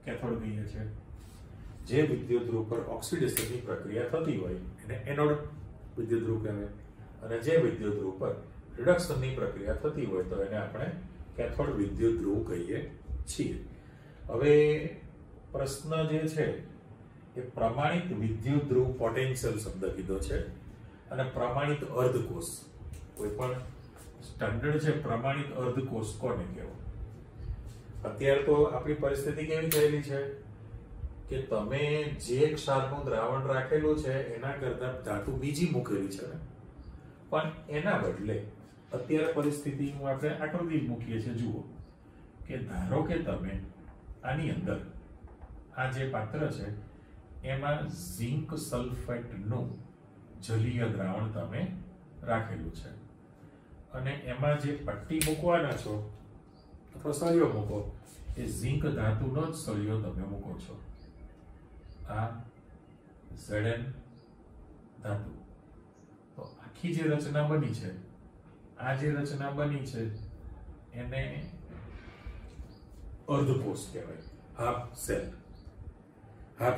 કેથોડ કહીએ છીએ. જે વિદ્યુત ધ્રુવ પર ઓક્સિડેશનની પ્રક્રિયા થતી હોય એને એનોડ વિદ્યુત ધ્રુવ કહેવાય અને જે વિદ્યુત ધ્રુવ પર રિડક્શનની પ્રક્રિયા થતી હોય તો એને આપણે કેથોડ વિદ્યુત ધ્રુવ કહીએ છીએ. હવે પ્રશ્ન જે છે એ પ્રમાણિત વિદ્યુત ધ્રુવ પોટેન્શિયલ શબ્દ કીધો છે અને પ્રમાણિત અર્ધકોષ. કોઈ પણ સ્ટાન્ડર્ડ છે પ્રમાણિત અર્ધકોષ કોને કહેવાય? અત્યારે તો આપણી પરિસ્થિતિ કેવી થયેલી છે કે તમે જે ક્ષારનું દ્રાવણ રાખેલું છે એના કરતા ધાતુ બીજી મૂકેલી છે ને, પણ એના બદલે અત્યારે પરિસ્થિતિ આપણે આકૃતિ મૂકીએ છીએ. જુઓ કે ધારો કે તમે આની અંદર આ જે પાત્ર છે એમાં ઝિંક સલ્ફેટનું જલીય દ્રાવણ તમે રાખેલું છે અને એમાં જે પટ્ટી મૂકવાના છો અથવા સળિયો મૂકો એ ઝિંક ધાતુનો જ સળિયો તમે મૂકો છો. આ Zn ધાતુ. તો આખી જે રચના બની છે, આ જે રચના બની છે એને અર્ધકોષ કહેવાય. હાફ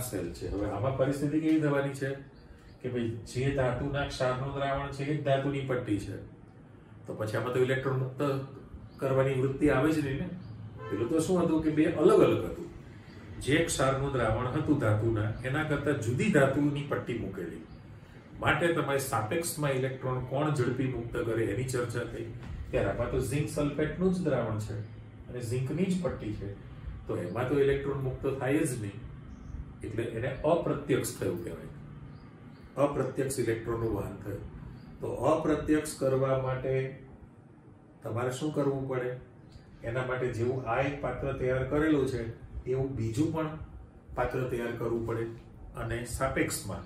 સેલ છે. હવે આમાં પરિસ્થિતિ કેવી થવાની છે કે ભાઈ જે ધાતુના ક્ષારનું દ્રાવણ છે એ જ ધાતુની પટ્ટી છે તો પછી આમાં તો ઇલેક્ટ્રોન મુક્ત કરવાની વૃત્તિ આવે જ નહીં ને. પેલું તો શું હતું કે બે અલગ અલગ હતું. જે ક્ષારનું દ્રાવણ હતું ધાતુના એના કરતા જુદી ધાતુની પટ્ટી મૂકેલી, માટે તમારે સાપેક્ષમાં ઇલેક્ટ્રોન કોણ ઝડપી મુક્ત કરે એની ચર્ચા થઈ. ત્યારે આમાં તો ઝિંક સલ્ફેટનું જ દ્રાવણ છે અને ઝિંકની જ પટ્ટી છે, તો એમાં તો ઇલેક્ટ્રોન મુક્ત થાય જ નહીં, એટલે એને અપ્રત્યક્ષ થયું કહેવાય. અપ્રત્યક્ષ ઇલેક્ટ્રોનનું વહન થયું. તો અપ્રત્યક્ષ કરવા માટે તમારે શું કરવું પડે? એના માટે જેવું આ એક પાત્ર તૈયાર કરેલું છે એવું બીજું પણ પાત્ર તૈયાર કરવું પડે અને સાપેક્ષમાં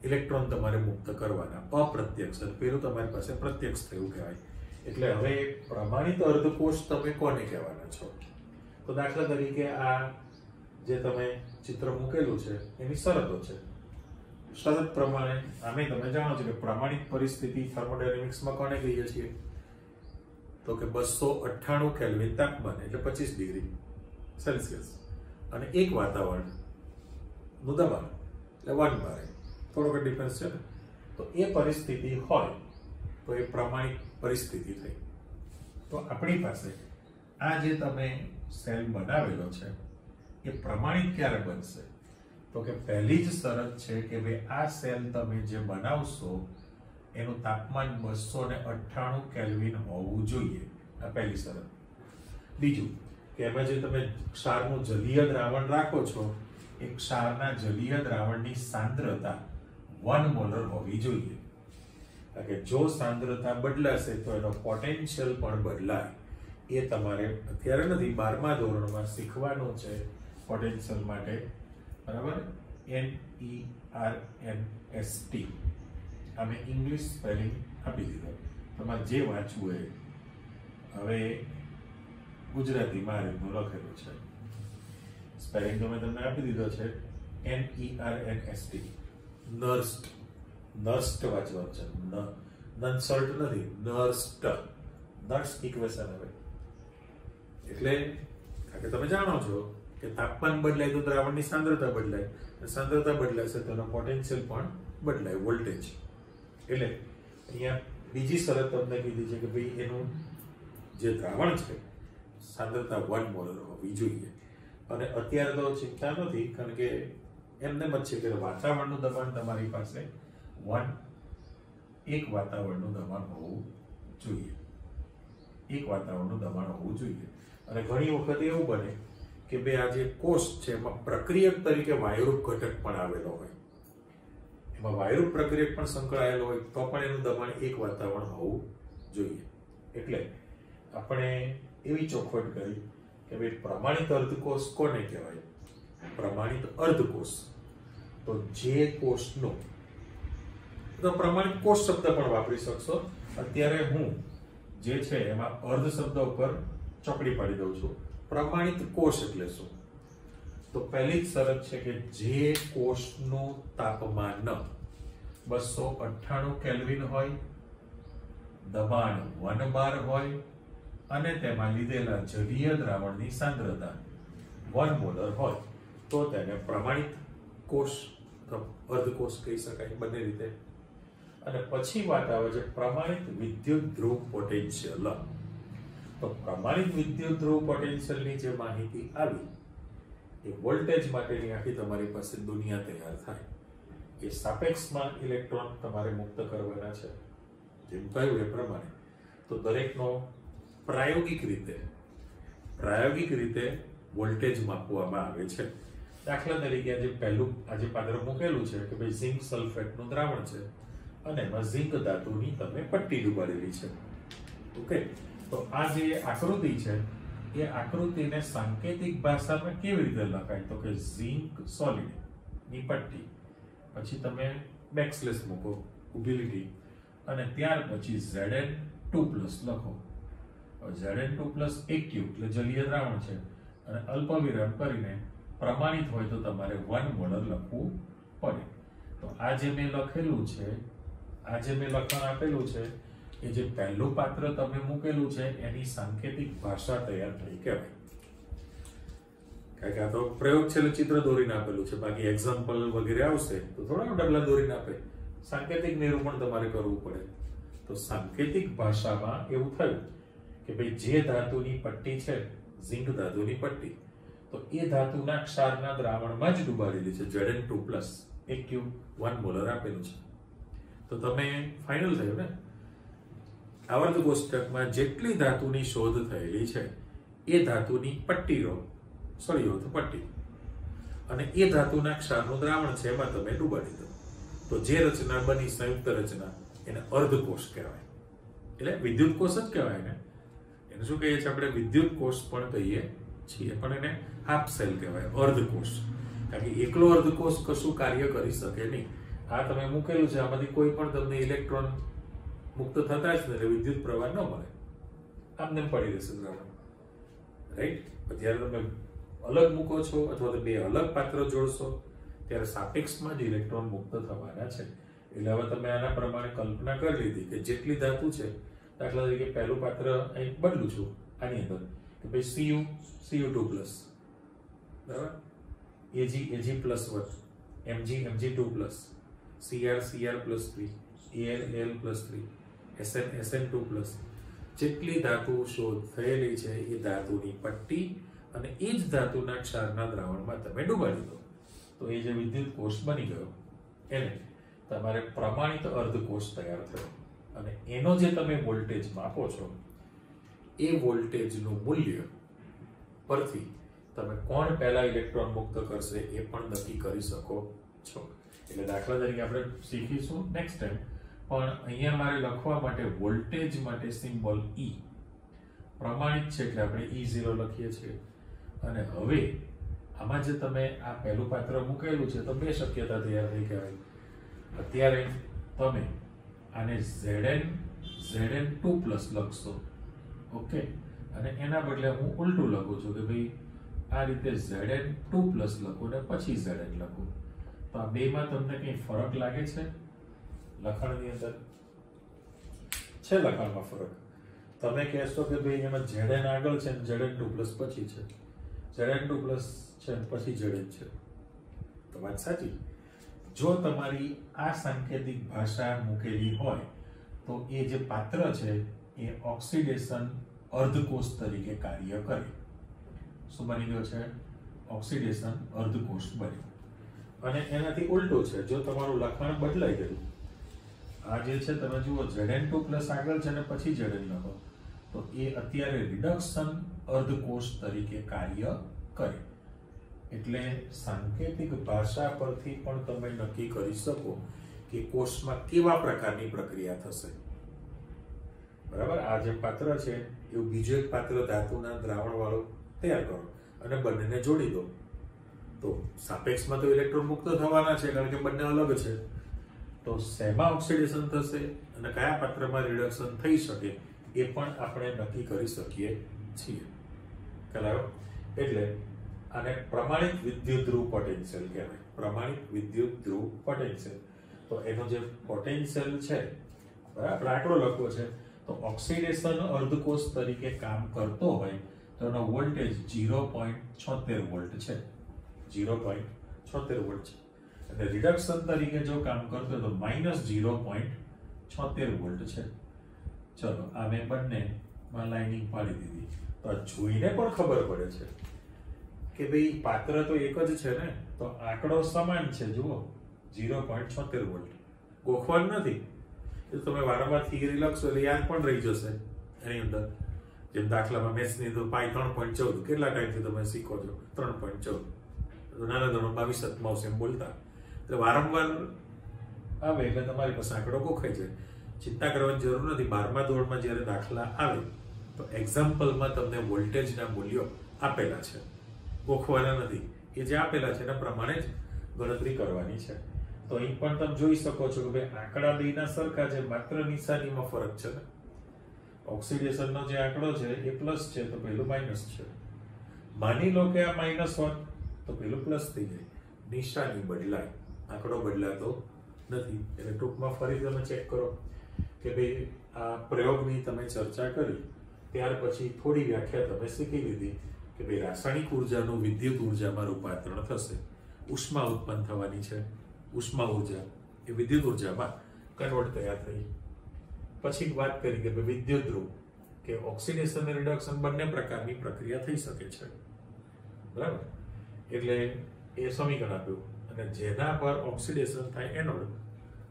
ઇલેક્ટ્રોન તમારે મુક્ત કરવાના. અપ્રત્યક્ષ, પેલું તમારી પાસે પ્રત્યક્ષ થયું કહેવાય. એટલે હવે પ્રમાણિત અર્ધકોષ તમે કોને કહેવાના છો? તો દાખલા તરીકે આ જે તમે ચિત્ર મૂકેલું છે એની શરતો છે. શરત પ્રમાણે આમે તમે જાણો છો કે પ્રમાણિત પરિસ્થિતિ થર્મોડાયનેમિક્સમાં કોને કહીએ છીએ? તો કે 298 કેલ્વિન તાપમાન એટલે 25 ડિગ્રી સેલ્સિયસ અને એક વાતાવરણ નું દબાણ એટલે 1 બાર, થોડોક ડિફરન્સ છે ને. તો એ પરિસ્થિતિ હોય તો એ પ્રમાણિત પરિસ્થિતિ થઈ. તો આપણી પાસે આ જે તમે સેલ બનાવેલો છે એ પ્રમાણિત ક્યારે બનશે? તો કે પહેલી જ શરત છે કે ભાઈ આ સેલ તમે જે બનાવશો એનું તાપમાન 298 કેલ્વિન હોવું જોઈએ. આ પહેલી શરત. બીજું કે એમાં જે તમે ક્ષારનું જલીય દ્રાવણ રાખો છો એ ક્ષારના જલીય દ્રાવણની સાંદ્રતા 1 મોલર હોવી જોઈએ. કારણ કે જો સાંદ્રતા બદલાશે તો એનો પોટેન્શિયલ પણ બદલાય. એ તમારે અત્યારે નથી, 12મા ધોરણમાં શીખવાનું છે પોટેન્શિયલ માટે, બરાબર? NERNST. અમે ઇંગ્લિશ સ્પેલિંગ આપી દીધો, તમારે જે વાંચવું એ. હવે ગુજરાતીમાં આ રીતનું લખેલું છે. સ્પેલિંગ તો મેં તમને આપી દીધો છે, NERNST. નર્સ્ટ, નર્સ્ટ વાંચવાનું છે, નર્સ્ટ નથી, નર્સ્ટ. નર્સ્ટ ઇક્વેશન. હવે એટલે કારણ કે તમે જાણો છો કે તાપમાન બદલાય તો દ્રાવણની સાંદ્રતા બદલાય, સાંદ્રતા બદલાશે તો એનો પોટેન્શિયલ પણ બદલાય, વોલ્ટેજ. એટલે અહીંયા બીજી શરત તમને કીધી છે કે ભાઈ એનું જે દ્રાવણ છે સાંદ્રતા 1 મોલર હોવી જોઈએ. અને અત્યારે તો ચિંતા નથી, કારણ કે એમને જ છે કે વાતાવરણનું દબાણ તમારી પાસે 1 વાતાવરણનું દબાણ હોવું જોઈએ. 1 વાતાવરણનું દબાણ હોવું જોઈએ. અને ઘણી વખત એવું બને કે બે આ જે કોષ છે એમાં પ્રક્રિયક તરીકે વાયુરૂપ ઘટક પણ આવેલો હોય, એમાં વાયુરૂપ પ્રક્રિયક પણ સંકળાયેલો હોય તો પણ એનું દબાણ 1 વાતાવરણ હોવું જોઈએ. એટલે આપણે એવી ચોખવટ કરી કે ભાઈ પ્રમાણિત અર્ધકોષ કોને કહેવાય? પ્રમાણિત અર્ધકોષ તો જે કોષનો, તો પ્રમાણિત કોષ શબ્દ પણ વાપરી શકશો. અત્યારે હું જે છે એમાં અર્ધ શબ્દ ઉપર ચોકડી પાડી દઉં છું. પ્રમાણિત કોષ એટલે શું? તો પહેલી જ શરત છે કે જે કોષનું તાપમાન 298 કેલ્વિન હોય, દબાણ 1 બાર હોય અને તેમાં લીધેલા જલીય દ્રાવણની સાંદ્રતા 1 મોલર હોય તો તેને પ્રમાણિત કોષ, અર્ધકોષ કહી શકાય, બંને રીતે. અને પછી વાત આવે છે પ્રમાણિત વિદ્યુત ધ્રુવ પોટેન્શિયલ. તો પ્રમાણિત વિદ્યુત ધ્રુવ પોટેન્શિયલની જે માહિતી આવી એ વોલ્ટેજ માટેની આખી તમારી પાસે દુનિયા તૈયાર થાય. એ સાપેક્ષમાં ઇલેક્ટ્રોન તમારે મુક્ત કરવાના છે, જેમ કહ્યું એ પ્રમાણે. તો દરેકનો પ્રાયોગિક રીતે વોલ્ટેજ માપવામાં આવે છે. દાખલા તરીકે આજે પહેલું આજે પાત્ર મૂકેલું છે કે ભાઈ ઝિંક સલ્ફેટનું દ્રાવણ છે અને એમાં ઝિંક ધાતુની તમે પટ્ટી ડૂબાડેલી છે. ઓકે, તો આ જે આકૃતિ છે એ આકૃતિને સાંકેતિક ભાષામાં કેવી રીતે લખાય? તો કે ઝિંક સોલિડ ની પટ્ટી, પછી તમે બેકસ્લેશ મૂકો, ઊભી લીટી, અને ત્યાર પછી Zn2+ લખો. Zn2+ એક્ટિવ એટલે જલીય દ્રાવણ છે અને અલ્પવિરામ કરીને પ્રમાણિત હોય તો તમારે 1 મોલર લખવું પડે. તો આ જે મેં લખેલું છે, આ જે મેં લખાણ આપેલું છે એ જે પહેલું પાત્ર તમે મૂકેલું છે એની સાંકેતિક ભાષા તૈયાર થઈ કહેવાય. કારણ કે આ તો પ્રયોગ છે, ચિત્ર દોરીને આપેલું છે, બાકી એક્ઝામ્પલ વગેરે આવશે તો થોડા ડગલા દોરીને આપે. સાંકેતિક નિરૂપણ તમારે કરવું પડે. તો સાંકેતિક ભાષામાં એવું થયું કે ભાઈ જે ધાતુની પટ્ટી છે, ઝિંક ધાતુની પટ્ટી, તો એ ધાતુના ક્ષારના દ્રાવણમાં જ ડુબાડેલી છે. Zn2+ એક ક્યુબ 1 મોલર આપેલું છે. તો તમે ફાઇનલ થયું ને, આવર્ત કોષ્ટકમાં જેટલી ધાતુની શોધ થયેલી છે એ ધાતુની પટ્ટી લો, સળિયો તો પટ્ટી, અને એ ધાતુના ક્ષારનું દ્રાવણ છે એમાં તમે ડુબાડી દો. તો જે રચના બની સંયુક્ત રચના એને અર્ધકોષ કહેવાય. એટલે વિદ્યુત કોષ જ કહેવાય ને. એને શું કહીએ છીએ આપણે? વિદ્યુત કોષ પણ કહીએ છીએ, પણ એને હાફ સેલ કહેવાય, અર્ધકોષ. કારણ કે એકલો અર્ધકોષ કશું કાર્ય કરી શકે નહીં. આ તમે મૂકેલું છે, આમાંથી કોઈ પણ તમને ઇલેક્ટ્રોન મુક્ત થતા જ નથી, એટલે વિદ્યુત પ્રવાહ ન મળે, આમને પડી રહેશે દ્રાવણ. રાઈટ? જ્યારે તમે અલગ મૂકો છો અથવા તો બે અલગ પાત્ર જોડશો ત્યારે સાપેક્ષમાં જ ઇલેક્ટ્રોન મુક્ત થવાના છે. એટલે હવે તમે આના પ્રમાણે કલ્પના કરી લીધી કે જેટલી ધાતુ છે, દાખલા તરીકે પહેલું પાત્ર અહીં બદલું છું આની અંદર કે ભાઈ Cu2+, બરાબર, Ag+1, Mg+2+, Cr+3, Al+3, Sn+2+, જેટલી ધાતુ શોધ થયેલી છે એ ધાતુની પટ્ટી અને એ જ ધાતુના ક્ષારના દ્રાવણમાં તમે ડુબાડી દો. તો એ જે વિદ્યુત કોષ બની ગયો એને તમારે પ્રમાણિત અર્ધકોષ તૈયાર થયો. અને એનો જે તમે વોલ્ટેજ માપો છો એ વોલ્ટેજનું મૂલ્ય પરથી તમે કોણ પહેલા ઇલેક્ટ્રોન મુક્ત કરશે એ પણ નક્કી કરી શકો છો. એટલે દાખલા તરીકે આપણે શીખીશું નેક્સ્ટ ટાઈમ, પણ અહીંયા મારે લખવા માટે વોલ્ટેજ માટે સિમ્બોલ E પ્રમાણિત છે એટલે આપણે E0 લખીએ છીએ. અને હવે આમાં જે તમે આ પહેલું પાત્ર મૂકેલું છે તો બે શક્યતા તૈયાર થઈ કહેવાય. અત્યારે તમે આને Zn2+ લખશો, ઓકે, અને એના બદલે હું ઉલટું લખું છું કે ભાઈ આ રીતે Zn2+ લખું ને પછી Zn લખું. તો આ બેમાં તમને કંઈ ફરક લાગે છે? લખાણની અંદર છે, લખાણમાં ફરક. તમે કહેશો કે ભાઈ એમાં Zn આગળ છે ને Zn2+ પછી છે, Zn2+ છે પછી Zn છે. તો વાત સાચી. જો તમારી આ સાંકેતિક ભાષા મૂકેલી હોય તો એ જે પાત્ર છે એ ઓક્સિડેશન અર્ધકોષ તરીકે કાર્ય કરે. શું બની ગયો છે? ઓક્સિડેશન અર્ધકોષ બન્યો. અને એનાથી ઉલટો છે, જો તમારું લખાણ બદલાઈ ગયું, આ જે છે તમે જુઓ Zn2+ આગળ છે ને પછી Zn લખો, તો એ અત્યારે રિડક્શન અર્ધકોષ તરીકે કાર્ય કરે. એટલે સાંકેતિક ભાષા પરથી પણ તમે નક્કી કરી શકો કે કોષમાં કેવા પ્રકારની પ્રક્રિયા થશે. બરાબર? આ જે પાત્ર છે એવું બીજું એક પાત્ર ધાતુના દ્રાવણ વાળું તૈયાર કરો અને બંનેને જોડી દો. તો સાપેક્ષમાં તો ઇલેક્ટ્રોન મુક્ત થવાના છે કારણ કે બંને અલગ છે. તો શેમાં ઓક્સિડેશન થશે અને કયા પાત્રમાં રિડક્શન થઈ શકે એ પણ આપણે નક્કી કરી શકીએ છીએ. ખ્યાલ? એટલે આને પ્રમાણિત વિદ્યુત ધ્રુવ પોટેન્શિયલ કહેવાય. પ્રમાણિત વિદ્યુત ધ્રુવ પોટેન્શિયલ. તો એનો જે પોટેન્શિયલ છે, બરાબર, આંકડો લખવો છે, તો ઓક્સિડેશન અર્ધકોષ તરીકે કામ કરતો હોય તો એનો વોલ્ટેજ 0.76 વોલ્ટ છે. 0.76 વોલ્ટ છે. અને રિડક્શન તરીકે જો કામ કરતો હોય તો -0.76 વોલ્ટ છે. ચલો, આ મેં બંનેમાં લાઇનિંગ પાડી દીધી. તો જોઈને પણ ખબર પડે છે કે ભાઈ પાત્ર તો એક જ છે ને, તો આંકડો સમાન છે. જુઓ 0.76 વોલ્ટ, ગોખવાનું નથી. તમે વારંવાર થિયરી લખશો એટલે યાદ પણ રહી જશે એની અંદર. જેમ દાખલામાં મેથ્સની તો પાઈ 3.14 કેટલા ટાઈમથી તમે શીખો છો? 3.14. નાના ધોરણમાં 22 આવશે એમ બોલતા, એટલે વારંવાર આવે એટલે તમારી પાસે આંકડો ગોખાય છે. ચિંતા કરવાની જરૂર નથી. 12મા ધોરણમાં જ્યારે દાખલા આવે તો એક્ઝામ્પલમાં તમને વોલ્ટેજના મૂલ્યો આપેલા છે, ગોખવાના નથી. એ જે આપેલા છે એના પ્રમાણે જ ગણતરી કરવાની છે. તો અહીં પણ તમે જોઈ શકો છો કે ભાઈ આંકડા બેના સરખા છે, માત્ર નિશાનીમાં ફરક છે ને. ઓક્સિડેશનનો જે આંકડો છે એ પ્લસ છે તો પેલું માઇનસ છે. માની લો કે આ માઇનસ હોત તો પેલું પ્લસ થઈ જાય. નિશાની બદલાય, આંકડો બદલાતો નથી. એટલે ટૂંકમાં ફરી તમે ચેક કરો કે ભાઈ આ પ્રયોગની તમે ચર્ચા કરી ત્યાર પછી થોડી વ્યાખ્યા તમે શીખી લીધી કે ભાઈ રાસાયણિક ઉર્જાનું વિદ્યુત ઉર્જામાં રૂપાંતરણ થશે. ઉષ્મા ઉત્પન્ન થવાની છે. ઉષ્મા ઉર્જા એ વિદ્યુત ઉર્જામાં કન્વર્ટ તૈયાર થઈ. પછી વાત કરી કે વિદ્યુત ધ્રુવ કે ઓક્સિડેશન અને રિડક્શન બંને પ્રકારની પ્રક્રિયા થઈ શકે છે. બરાબર. એટલે એ સમીકરણ આપ્યું અને જેના પર ઓક્સિડેશન થાય એનોડ,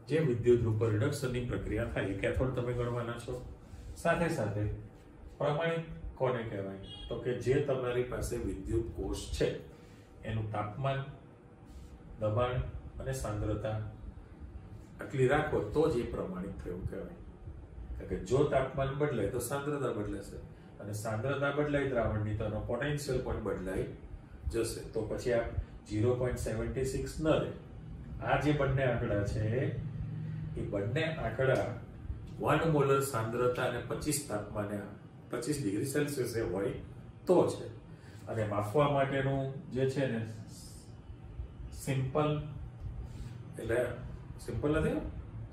જે વિદ્યુત રૂપ રિડક્શનની પ્રક્રિયા થાય એ કેથોડ તમે ગણવાના છો. સાથે સાથે પ્રમાણિત કોને કહેવાય? તો કે જે તમારી પાસે વિદ્યુત કોષ છે એનું તાપમાન, દબાણ અને સાંદ્રતા આટલી રાખો તો જ એ પ્રમાણિત થયું કહેવાય. કારણ કે જો તાપમાન બદલાય તો સાંદ્રતા બદલાશે અને સાંદ્રતા બદલાય દ્રાવણની તો એનો પોટેન્શિયલ પણ બદલાઈ જશે. તો પછી આ 0.76 ન રહે. આ જે બંને આંકડા છે એ બંને આંકડા 1 મોલર સાંદ્રતા અને 25 તાપમાને 25 ડિગ્રી સેલ્સિયસે હોય તો છે. અને માપવા માટેનું જે છે ને સિમ્પલ નથી,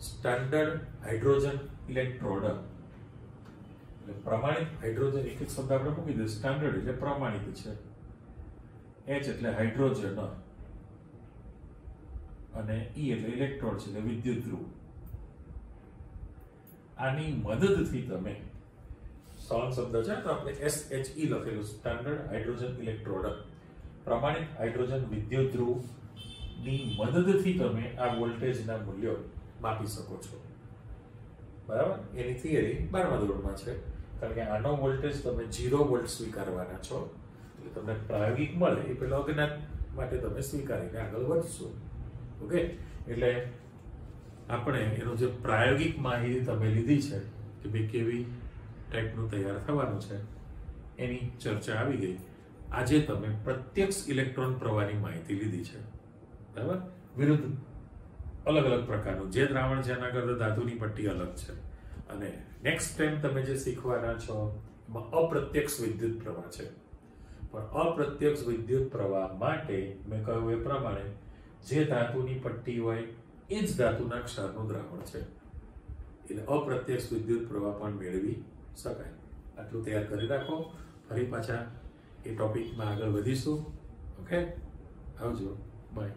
સ્ટાન્ડર્ડ હાઇડ્રોજન ઇલેક્ટ્રોડ, એટલે પ્રમાણિત હાઇડ્રોજન. એક એક શબ્દ આપણે મૂકી દઈએ. સ્ટાન્ડર્ડ એટલે પ્રમાણિત છે, H એટલે હાઇડ્રોજન અને E એટલે ઇલેક્ટ્રોડ છે, એટલે વિદ્યુત ધ્રુવ. આની મદદથી તમે સળંગ શબ્દ છે તો આપણે SHE લખેલું, સ્ટાન્ડર્ડ હાઇડ્રોજન ઇલેક્ટ્રોડ, પ્રમાણિત હાઇડ્રોજન વિદ્યુત ધ્રુવ ની મદદથી તમે આ વોલ્ટેજના મૂલ્યો માપી શકો છો. બરાબર. એની થિયરી 12મા ધોરણમાં છે. કારણ કે આનો વોલ્ટેજ તમે 0 વોલ્ટ સ્વીકારવાના છો, એટલે તમને પ્રાયોગિક મળે એ પેલા અજ્ઞાત માટે તમે સ્વીકારીને આગળ વધશો. ઓકે. એટલે આપણે એનો જે પ્રાયોગિક માહિતી તમે લીધી છે કે ભાઈ કેવી ટાઈપનું તૈયાર થવાનું છે એની ચર્ચા આવી ગઈ. આજે તમે પ્રત્યક્ષ ઇલેક્ટ્રોન પ્રવાહની માહિતી લીધી છે. બરાબર. વિરુદ્ધ અલગ અલગ પ્રકારનું જે દ્રાવણ છે એના કરતા ધાતુની પટ્ટી અલગ છે. અને નેક્સ્ટ ટાઈમ તમે જે શીખવાના છો એમાં અપ્રત્યક્ષ વિદ્યુત પ્રવાહ છે. પણ અપ્રત્યક્ષ વિદ્યુત પ્રવાહ માટે મેં કહ્યું એ પ્રમાણે જે ધાતુની પટ્ટી હોય એ જ ધાતુના ક્ષારનું દ્રાવણ છે, એટલે અપ્રત્યક્ષ વિદ્યુત પ્રવાહ પણ મેળવી શકાય. આટલું તૈયાર કરી રાખો. ફરી પાછા એ ટોપિકમાં આગળ વધીશું. ઓકે. આવજો. બાય.